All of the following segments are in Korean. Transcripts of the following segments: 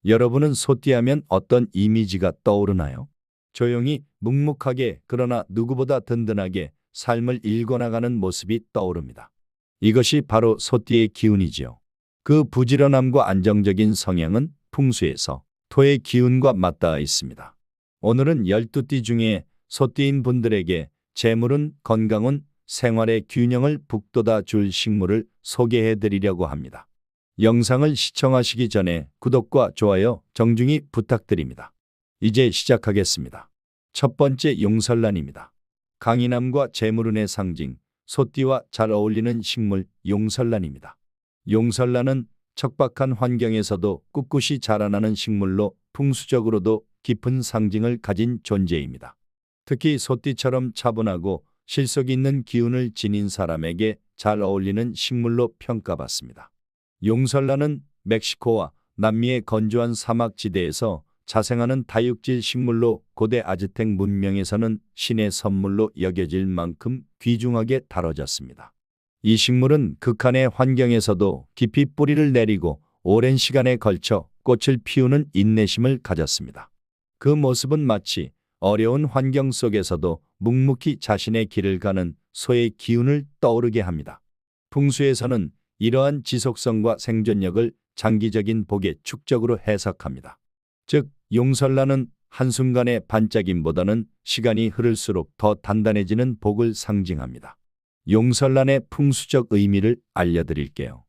여러분은 소띠하면 어떤 이미지가 떠오르나요? 조용히 묵묵하게 그러나 누구보다 든든하게 삶을 일궈나가는 모습이 떠오릅니다. 이것이 바로 소띠의 기운이지요. 그 부지런함과 안정적인 성향은 풍수에서 토의 기운과 맞닿아 있습니다. 오늘은 12띠 중에 소띠인 분들에게 재물운, 건강운, 생활의 균형을 북돋아 줄 식물을 소개해 드리려고 합니다. 영상을 시청하시기 전에 구독과 좋아요 정중히 부탁드립니다. 이제 시작하겠습니다. 첫 번째 용설란입니다. 강인함과 재물운의 상징, 소띠와 잘 어울리는 식물 용설란입니다. 용설란은 척박한 환경에서도 꿋꿋이 자라나는 식물로 풍수적으로도 깊은 상징을 가진 존재입니다. 특히 소띠처럼 차분하고 실속 있는 기운을 지닌 사람에게 잘 어울리는 식물로 평가받습니다. 용설란은 멕시코와 남미의 건조한 사막지대에서 자생하는 다육질 식물로 고대 아즈텍 문명에서는 신의 선물로 여겨질 만큼 귀중하게 다뤄졌습니다. 이 식물은 극한의 환경에서도 깊이 뿌리를 내리고 오랜 시간에 걸쳐 꽃을 피우는 인내심을 가졌습니다. 그 모습은 마치 어려운 환경 속에서도 묵묵히 자신의 길을 가는 소의 기운을 떠오르게 합니다. 풍수에서는 이러한 지속성과 생존력을 장기적인 복의 축적으로 해석합니다. 즉, 용설란은 한순간의 반짝임보다는 시간이 흐를수록 더 단단해지는 복을 상징합니다. 용설란의 풍수적 의미를 알려드릴게요.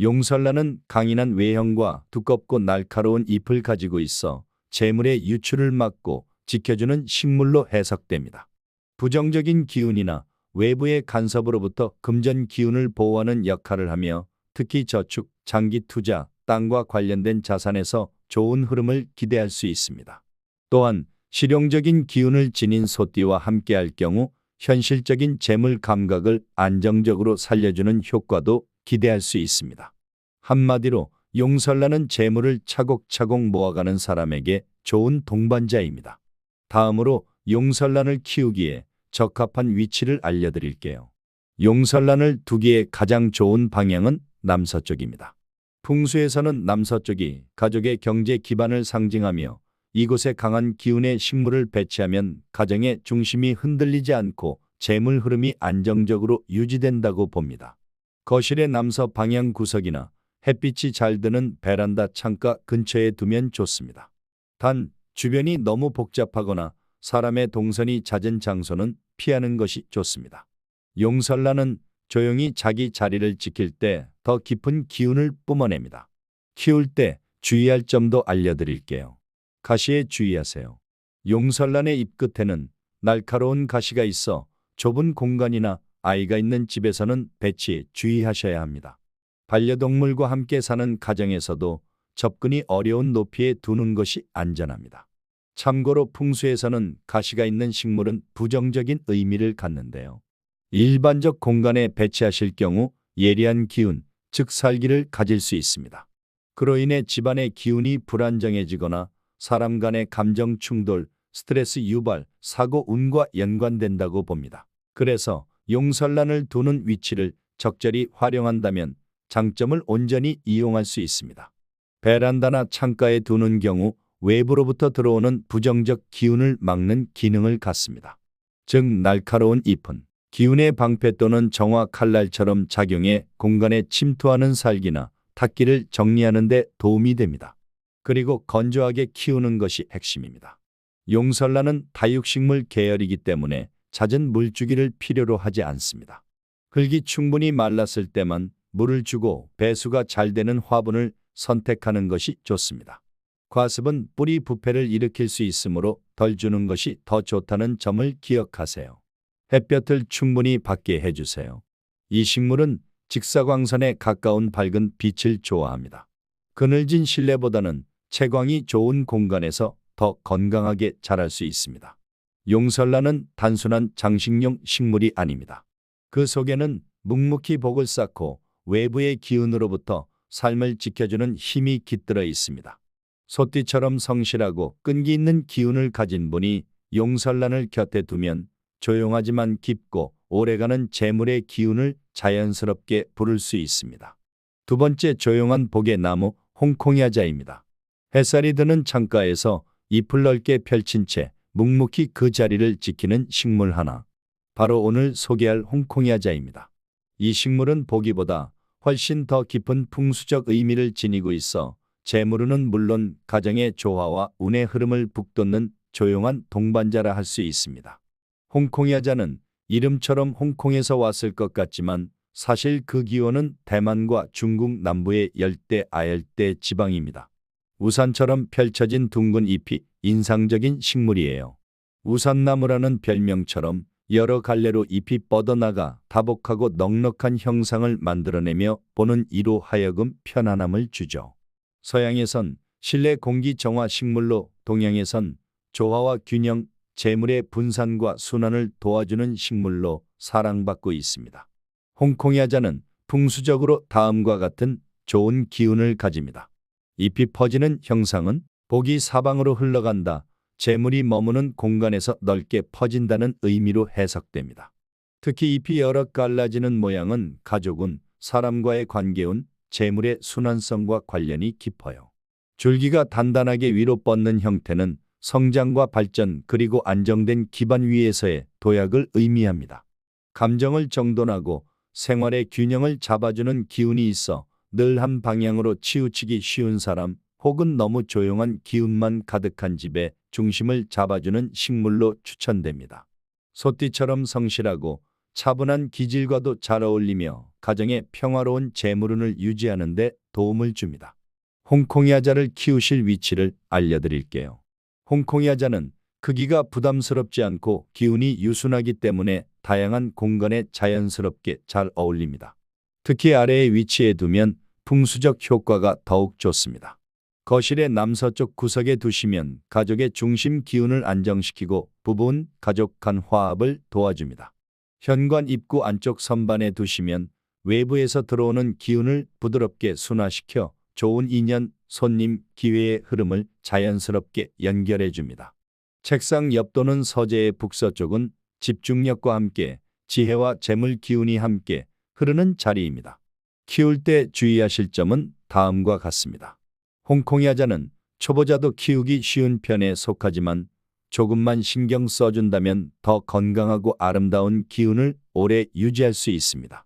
용설란은 강인한 외형과 두껍고 날카로운 잎을 가지고 있어 재물의 유출을 막고 지켜주는 식물로 해석됩니다. 부정적인 기운이나 외부의 간섭으로부터 금전 기운을 보호하는 역할을 하며 특히 저축, 장기 투자, 땅과 관련된 자산에서 좋은 흐름을 기대할 수 있습니다. 또한 실용적인 기운을 지닌 소띠와 함께할 경우 현실적인 재물 감각을 안정적으로 살려주는 효과도 기대할 수 있습니다. 한마디로 용설란은 재물을 차곡차곡 모아가는 사람에게 좋은 동반자입니다. 다음으로 용설란을 키우기에 적합한 위치를 알려드릴게요. 용설란을 두기에 가장 좋은 방향은 남서쪽입니다. 풍수에서는 남서쪽이 가족의 경제 기반을 상징하며 이곳에 강한 기운의 식물을 배치하면 가정의 중심이 흔들리지 않고 재물 흐름이 안정적으로 유지된다고 봅니다. 거실의 남서 방향 구석이나 햇빛이 잘 드는 베란다 창가 근처에 두면 좋습니다. 단, 주변이 너무 복잡하거나 사람의 동선이 잦은 장소는 피하는 것이 좋습니다. 용설란은 조용히 자기 자리를 지킬 때 더 깊은 기운을 뿜어냅니다. 키울 때 주의할 점도 알려드릴게요. 가시에 주의하세요. 용설란의 잎 끝에는 날카로운 가시가 있어 좁은 공간이나 아이가 있는 집에서는 배치에 주의하셔야 합니다. 반려동물과 함께 사는 가정에서도 접근이 어려운 높이에 두는 것이 안전합니다. 참고로 풍수에서는 가시가 있는 식물은 부정적인 의미를 갖는데요. 일반적 공간에 배치하실 경우 예리한 기운, 즉 살기를 가질 수 있습니다. 그로 인해 집안의 기운이 불안정해지거나 사람 간의 감정 충돌, 스트레스 유발, 사고 운과 연관된다고 봅니다. 그래서 용설란을 두는 위치를 적절히 활용한다면 장점을 온전히 이용할 수 있습니다. 베란다나 창가에 두는 경우 외부로부터 들어오는 부정적 기운을 막는 기능을 갖습니다. 즉, 날카로운 잎은 기운의 방패 또는 정화 칼날처럼 작용해 공간에 침투하는 살기나 탁기를 정리하는 데 도움이 됩니다. 그리고 건조하게 키우는 것이 핵심입니다. 용설란은 다육식물 계열이기 때문에 잦은 물주기를 필요로 하지 않습니다. 흙이 충분히 말랐을 때만 물을 주고 배수가 잘 되는 화분을 선택하는 것이 좋습니다. 과습은 뿌리 부패를 일으킬 수 있으므로 덜 주는 것이 더 좋다는 점을 기억하세요. 햇볕을 충분히 받게 해주세요. 이 식물은 직사광선에 가까운 밝은 빛을 좋아합니다. 그늘진 실내보다는 채광이 좋은 공간에서 더 건강하게 자랄 수 있습니다. 용설란은 단순한 장식용 식물이 아닙니다. 그 속에는 묵묵히 복을 쌓고 외부의 기운으로부터 삶을 지켜주는 힘이 깃들어 있습니다. 소띠처럼 성실하고 끈기 있는 기운을 가진 분이 용설란을 곁에 두면 조용하지만 깊고 오래가는 재물의 기운을 자연스럽게 부를 수 있습니다. 두 번째, 조용한 복의 나무 홍콩야자입니다. 햇살이 드는 창가에서 잎을 넓게 펼친 채 묵묵히 그 자리를 지키는 식물 하나. 바로 오늘 소개할 홍콩야자입니다. 이 식물은 보기보다 훨씬 더 깊은 풍수적 의미를 지니고 있어 재물운은 물론 가정의 조화와 운의 흐름을 북돋는 조용한 동반자라 할 수 있습니다. 홍콩야자는 이름처럼 홍콩에서 왔을 것 같지만 사실 그 기원은 대만과 중국 남부의 열대 아열대 지방입니다. 우산처럼 펼쳐진 둥근 잎이 인상적인 식물이에요. 우산나무라는 별명처럼 여러 갈래로 잎이 뻗어나가 다복하고 넉넉한 형상을 만들어내며 보는 이로 하여금 편안함을 주죠. 서양에선 실내 공기 정화 식물로, 동양에선 조화와 균형, 재물의 분산과 순환을 도와주는 식물로 사랑받고 있습니다. 홍콩야자는 풍수적으로 다음과 같은 좋은 기운을 가집니다. 잎이 퍼지는 형상은 복이 사방으로 흘러간다, 재물이 머무는 공간에서 넓게 퍼진다는 의미로 해석됩니다. 특히 잎이 여러 갈라지는 모양은 가족운, 사람과의 관계운, 재물의 순환성과 관련이 깊어요. 줄기가 단단하게 위로 뻗는 형태는 성장과 발전 그리고 안정된 기반 위에서의 도약을 의미합니다. 감정을 정돈하고 생활의 균형을 잡아주는 기운이 있어 늘 한 방향으로 치우치기 쉬운 사람 혹은 너무 조용한 기운만 가득한 집의 중심을 잡아주는 식물로 추천됩니다. 소띠처럼 성실하고 차분한 기질과도 잘 어울리며 가정의 평화로운 재물운을 유지하는 데 도움을 줍니다. 홍콩야자를 키우실 위치를 알려드릴게요. 홍콩야자는 크기가 부담스럽지 않고 기운이 유순하기 때문에 다양한 공간에 자연스럽게 잘 어울립니다. 특히 아래에 위치해 두면 풍수적 효과가 더욱 좋습니다. 거실의 남서쪽 구석에 두시면 가족의 중심 기운을 안정시키고 부부운 가족 간 화합을 도와줍니다. 현관 입구 안쪽 선반에 두시면 외부에서 들어오는 기운을 부드럽게 순화시켜 좋은 인연, 손님, 기회의 흐름을 자연스럽게 연결해 줍니다. 책상 옆 또는 서재의 북서쪽은 집중력과 함께 지혜와 재물 기운이 함께 흐르는 자리입니다. 키울 때 주의하실 점은 다음과 같습니다. 홍콩야자는 초보자도 키우기 쉬운 편에 속하지만 조금만 신경 써준다면 더 건강하고 아름다운 기운을 오래 유지할 수 있습니다.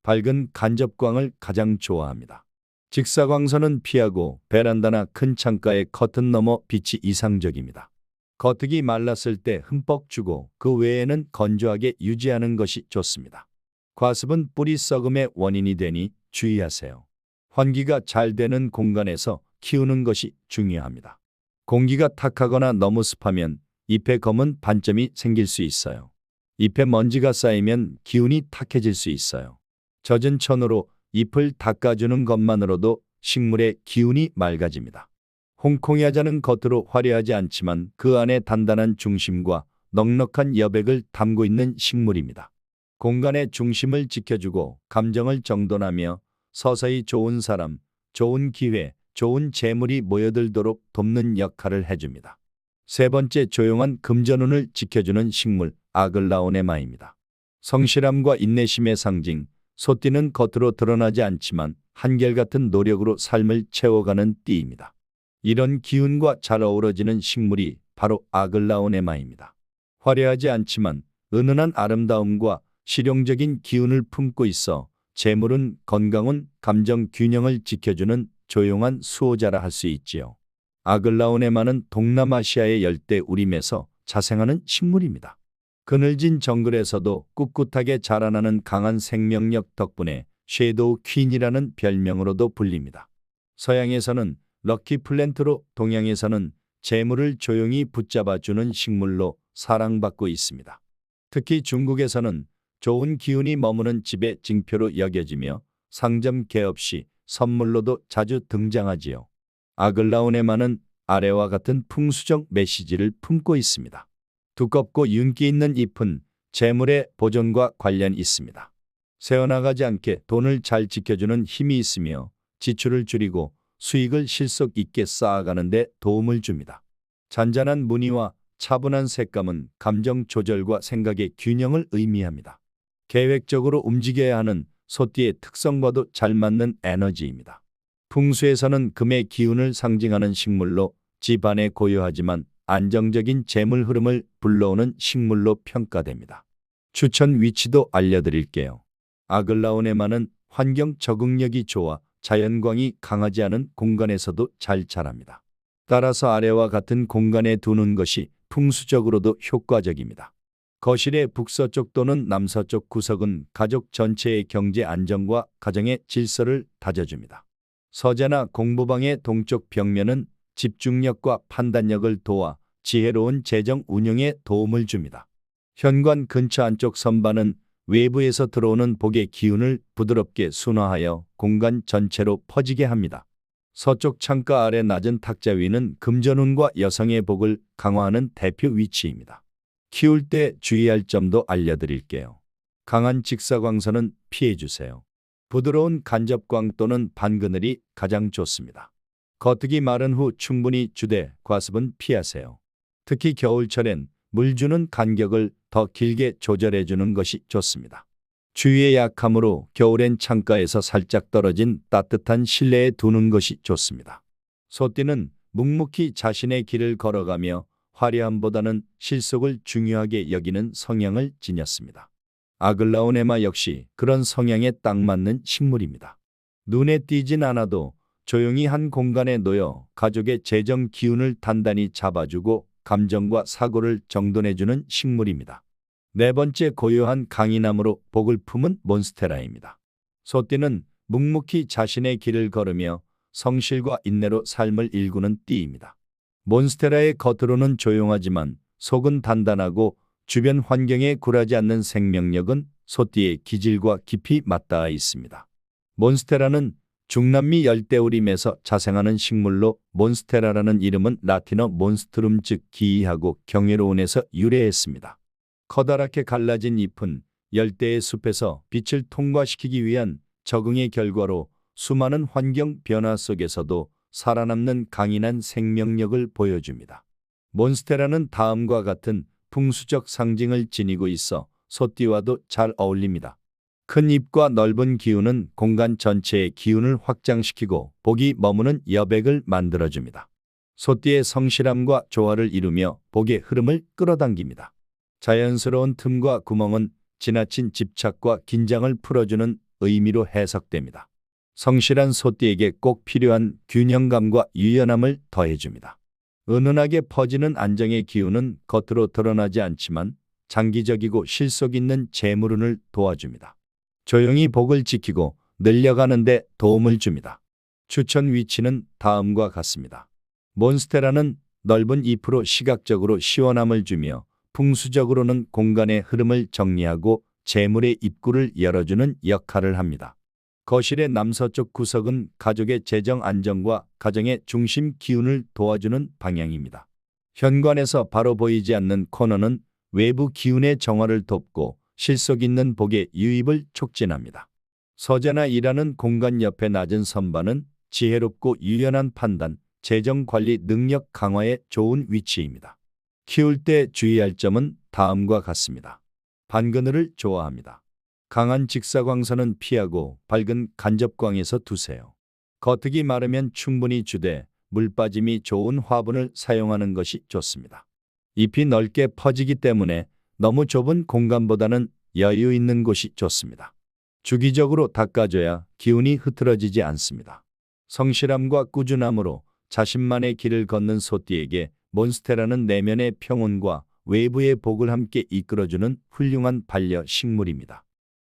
밝은 간접광을 가장 좋아합니다. 직사광선은 피하고 베란다나 큰 창가의 커튼 너머 빛이 이상적입니다. 겉흙이 말랐을 때 흠뻑 주고 그 외에는 건조하게 유지하는 것이 좋습니다. 과습은 뿌리 썩음의 원인이 되니 주의하세요. 환기가 잘 되는 공간에서 키우는 것이 중요합니다. 공기가 탁하거나 너무 습하면 잎에 검은 반점이 생길 수 있어요. 잎에 먼지가 쌓이면 기운이 탁해질 수 있어요. 젖은 천으로 잎을 닦아주는 것만으로도 식물의 기운이 맑아집니다. 홍콩야자는 겉으로 화려하지 않지만 그 안에 단단한 중심과 넉넉한 여백을 담고 있는 식물입니다. 공간의 중심을 지켜주고 감정을 정돈하며 서서히 좋은 사람, 좋은 기회, 좋은 재물이 모여들도록 돕는 역할을 해줍니다. 세 번째, 조용한 금전운을 지켜주는 식물 아글라오네마입니다. 성실함과 인내심의 상징, 소띠는 겉으로 드러나지 않지만 한결같은 노력으로 삶을 채워가는 띠입니다. 이런 기운과 잘 어우러지는 식물이 바로 아글라오네마입니다. 화려하지 않지만 은은한 아름다움과 실용적인 기운을 품고 있어 재물은 건강운, 감정 균형을 지켜주는 조용한 수호자라 할 수 있지요. 아글라오네마는 동남아시아의 열대 우림에서 자생하는 식물입니다. 그늘진 정글에서도 꿋꿋하게 자라나는 강한 생명력 덕분에 섀도우 퀸이라는 별명으로도 불립니다. 서양에서는 럭키 플랜트로, 동양에서는 재물을 조용히 붙잡아주는 식물로 사랑받고 있습니다. 특히 중국에서는 좋은 기운이 머무는 집의 징표로 여겨지며 상점 개업 시 선물로도 자주 등장하지요. 아글라오네마는 아래와 같은 풍수적 메시지를 품고 있습니다. 두껍고 윤기 있는 잎은 재물의 보존과 관련이 있습니다. 새어나가지 않게 돈을 잘 지켜주는 힘이 있으며 지출을 줄이고 수익을 실속 있게 쌓아가는 데 도움을 줍니다. 잔잔한 무늬와 차분한 색감은 감정 조절과 생각의 균형을 의미합니다. 계획적으로 움직여야 하는 소띠의 특성과도 잘 맞는 에너지입니다. 풍수에서는 금의 기운을 상징하는 식물로 집안에 고요하지만 안정적인 재물 흐름을 불러오는 식물로 평가됩니다. 추천 위치도 알려드릴게요. 아글라오네마는 환경 적응력이 좋아 자연광이 강하지 않은 공간에서도 잘 자랍니다. 따라서 아래와 같은 공간에 두는 것이 풍수적으로도 효과적입니다. 거실의 북서쪽 또는 남서쪽 구석은 가족 전체의 경제 안정과 가정의 질서를 다져줍니다. 서재나 공부방의 동쪽 벽면은 집중력과 판단력을 도와 지혜로운 재정 운영에 도움을 줍니다. 현관 근처 안쪽 선반은 외부에서 들어오는 복의 기운을 부드럽게 순화하여 공간 전체로 퍼지게 합니다. 서쪽 창가 아래 낮은 탁자 위는 금전운과 여성의 복을 강화하는 대표 위치입니다. 키울 때 주의할 점도 알려드릴게요. 강한 직사광선은 피해주세요. 부드러운 간접광 또는 반그늘이 가장 좋습니다. 겉흙이 마른 후 충분히 주되 과습은 피하세요. 특히 겨울철엔 물 주는 간격을 더 길게 조절해주는 것이 좋습니다. 주위의 약함으로 겨울엔 창가에서 살짝 떨어진 따뜻한 실내에 두는 것이 좋습니다. 소띠는 묵묵히 자신의 길을 걸어가며 화려함보다는 실속을 중요하게 여기는 성향을 지녔습니다. 아글라오네마 역시 그런 성향에 딱 맞는 식물입니다. 눈에 띄진 않아도 조용히 한 공간에 놓여 가족의 재정 기운을 단단히 잡아주고 감정과 사고를 정돈해주는 식물입니다. 네 번째, 고요한 강인함으로 복을 품은 몬스테라입니다. 소띠는 묵묵히 자신의 길을 걸으며 성실과 인내로 삶을 일구는 띠입니다. 몬스테라의 겉으로는 조용하지만 속은 단단하고 주변 환경에 굴하지 않는 생명력은 소띠의 기질과 깊이 맞닿아 있습니다. 몬스테라는 중남미 열대우림에서 자생하는 식물로 몬스테라라는 이름은 라틴어 몬스트룸 즉 기이하고 경이로운에서 유래했습니다. 커다랗게 갈라진 잎은 열대의 숲에서 빛을 통과시키기 위한 적응의 결과로 수많은 환경 변화 속에서도 살아남는 강인한 생명력을 보여줍니다. 몬스테라는 다음과 같은 풍수적 상징을 지니고 있어 소띠와도 잘 어울립니다. 큰 잎과 넓은 기운은 공간 전체의 기운을 확장시키고 복이 머무는 여백을 만들어줍니다. 소띠의 성실함과 조화를 이루며 복의 흐름을 끌어당깁니다. 자연스러운 틈과 구멍은 지나친 집착과 긴장을 풀어주는 의미로 해석됩니다. 성실한 소띠에게 꼭 필요한 균형감과 유연함을 더해줍니다. 은은하게 퍼지는 안정의 기운은 겉으로 드러나지 않지만 장기적이고 실속 있는 재물운을 도와줍니다. 조용히 복을 지키고 늘려가는 데 도움을 줍니다. 추천 위치는 다음과 같습니다. 몬스테라는 넓은 잎으로 시각적으로 시원함을 주며 풍수적으로는 공간의 흐름을 정리하고 재물의 입구를 열어주는 역할을 합니다. 거실의 남서쪽 구석은 가족의 재정 안정과 가정의 중심 기운을 도와주는 방향입니다. 현관에서 바로 보이지 않는 코너는 외부 기운의 정화를 돕고 실속 있는 복의 유입을 촉진합니다. 서재나 일하는 공간 옆에 낮은 선반은 지혜롭고 유연한 판단, 재정 관리 능력 강화에 좋은 위치입니다. 키울 때 주의할 점은 다음과 같습니다. 반그늘을 좋아합니다. 강한 직사광선은 피하고 밝은 간접광에서 두세요. 겉흙이 마르면 충분히 주되 물 빠짐이 좋은 화분을 사용하는 것이 좋습니다. 잎이 넓게 퍼지기 때문에 너무 좁은 공간보다는 여유 있는 곳이 좋습니다. 주기적으로 닦아줘야 기운이 흐트러지지 않습니다. 성실함과 꾸준함으로 자신만의 길을 걷는 소띠에게 몬스테라는 내면의 평온과 외부의 복을 함께 이끌어주는 훌륭한 반려식물입니다.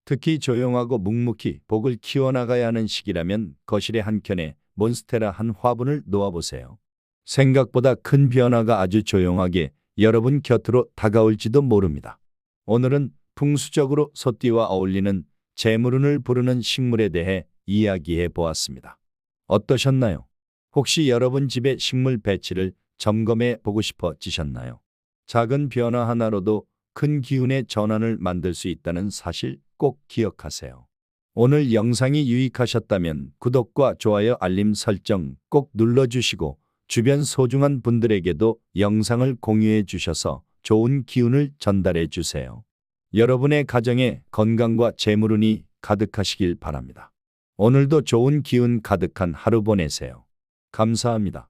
특히 조용하고 묵묵히 복을 키워나가야 하는 시기라면 거실의 한켠에 몬스테라 한 화분을 놓아보세요. 생각보다 큰 변화가 아주 조용하게 여러분 곁으로 다가올지도 모릅니다. 오늘은 풍수적으로 소띠와 어울리는 재물운을 부르는 식물에 대해 이야기해 보았습니다. 어떠셨나요? 혹시 여러분 집의 식물 배치를 점검해 보고 싶어지셨나요? 작은 변화 하나로도 큰 기운의 전환을 만들 수 있다는 사실 꼭 기억하세요. 오늘 영상이 유익하셨다면 구독과 좋아요 알림 설정 꼭 눌러주시고 주변 소중한 분들에게도 영상을 공유해 주셔서 좋은 기운을 전달해 주세요. 여러분의 가정에 건강과 재물운이 가득하시길 바랍니다. 오늘도 좋은 기운 가득한 하루 보내세요. 감사합니다.